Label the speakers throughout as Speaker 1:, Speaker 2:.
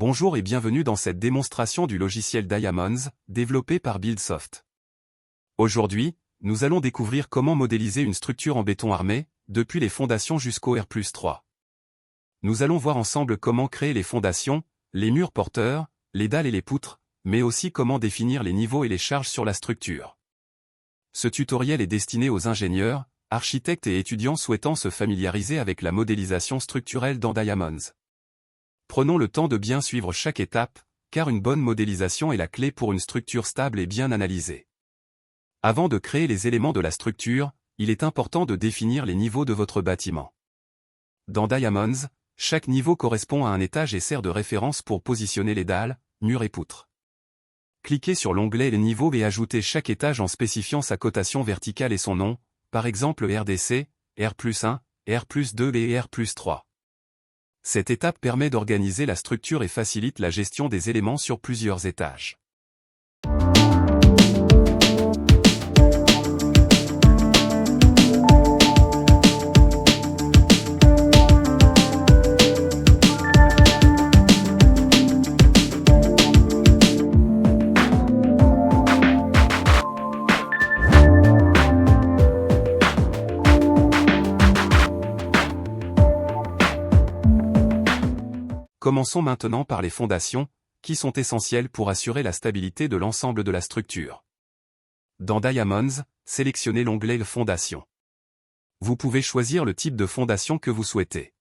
Speaker 1: Bonjour et bienvenue dans cette démonstration du logiciel Diamonds, développé par Buildsoft. Aujourd'hui, nous allons découvrir comment modéliser une structure en béton armé, depuis les fondations jusqu'au R+3. Nous allons voir ensemble comment créer les fondations, les murs porteurs, les dalles et les poutres, mais aussi comment définir les niveaux et les charges sur la structure. Ce tutoriel est destiné aux ingénieurs, architectes et étudiants souhaitant se familiariser avec la modélisation structurelle dans Diamonds. Prenons le temps de bien suivre chaque étape, car une bonne modélisation est la clé pour une structure stable et bien analysée. Avant de créer les éléments de la structure, il est important de définir les niveaux de votre bâtiment. Dans Diamonds, chaque niveau correspond à un étage et sert de référence pour positionner les dalles, murs et poutres. Cliquez sur l'onglet Les niveaux et ajoutez chaque étage en spécifiant sa cotation verticale et son nom, par exemple RDC, R+1, R+2 et R+3. Cette étape permet d'organiser la structure et facilite la gestion des éléments sur plusieurs étages. Commençons maintenant par les fondations, qui sont essentielles pour assurer la stabilité de l'ensemble de la structure. Dans Diamonds, sélectionnez l'onglet Fondations. Vous pouvez choisir le type de fondation que vous souhaitez.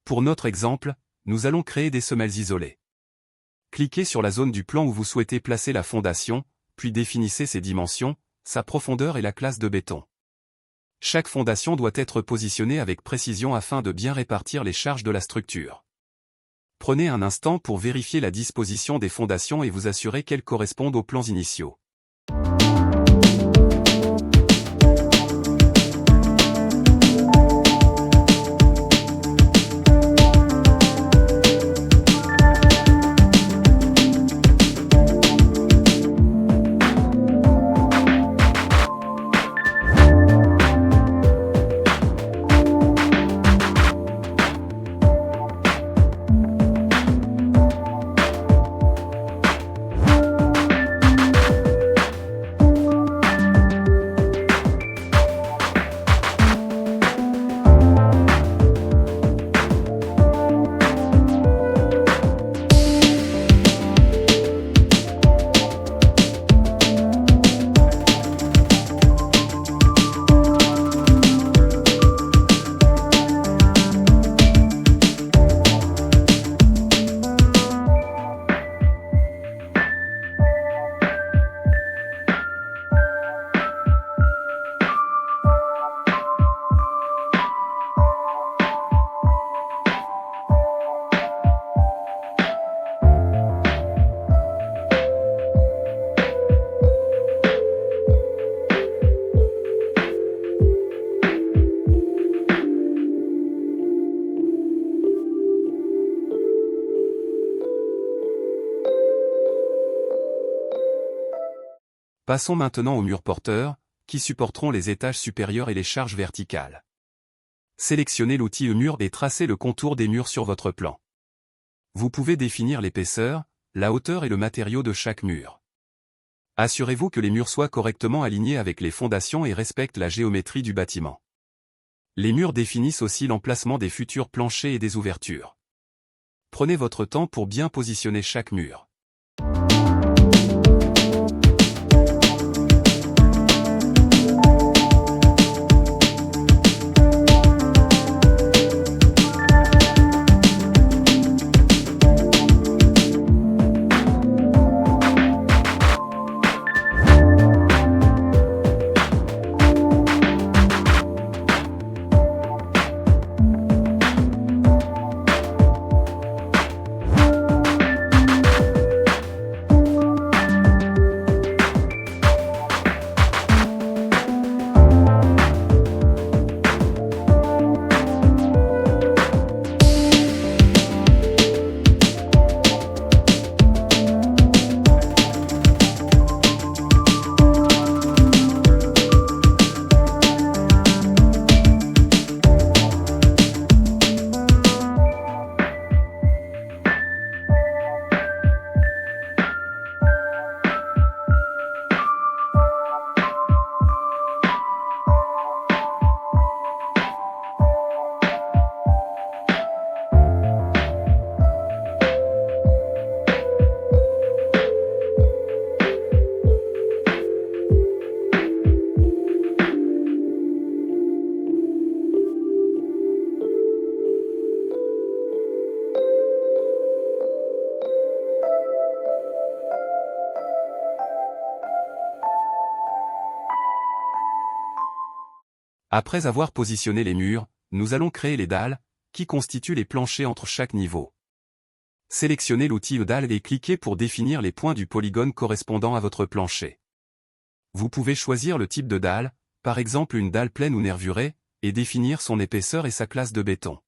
Speaker 1: Pour notre exemple, nous allons créer des semelles isolées. Cliquez sur la zone du plan où vous souhaitez placer la fondation, puis définissez ses dimensions, sa profondeur et la classe de béton. Chaque fondation doit être positionnée avec précision afin de bien répartir les charges de la structure. Prenez un instant pour vérifier la disposition des fondations et vous assurer qu'elles correspondent aux plans initiaux. Passons maintenant aux murs porteurs, qui supporteront les étages supérieurs et les charges verticales. Sélectionnez l'outil mur et tracez le contour des murs sur votre plan. Vous pouvez définir l'épaisseur, la hauteur et le matériau de chaque mur. Assurez-vous que les murs soient correctement alignés avec les fondations et respectent la géométrie du bâtiment. Les murs définissent aussi l'emplacement des futurs planchers et des ouvertures. Prenez votre temps pour bien positionner chaque mur.
Speaker 2: Après avoir positionné les murs, nous allons créer les dalles, qui constituent les planchers entre chaque niveau. Sélectionnez l'outil dalle et cliquez pour définir les points du polygone correspondant à votre plancher. Vous pouvez choisir le type de dalle, par exemple une dalle pleine ou nervurée, et définir son épaisseur et sa classe de béton.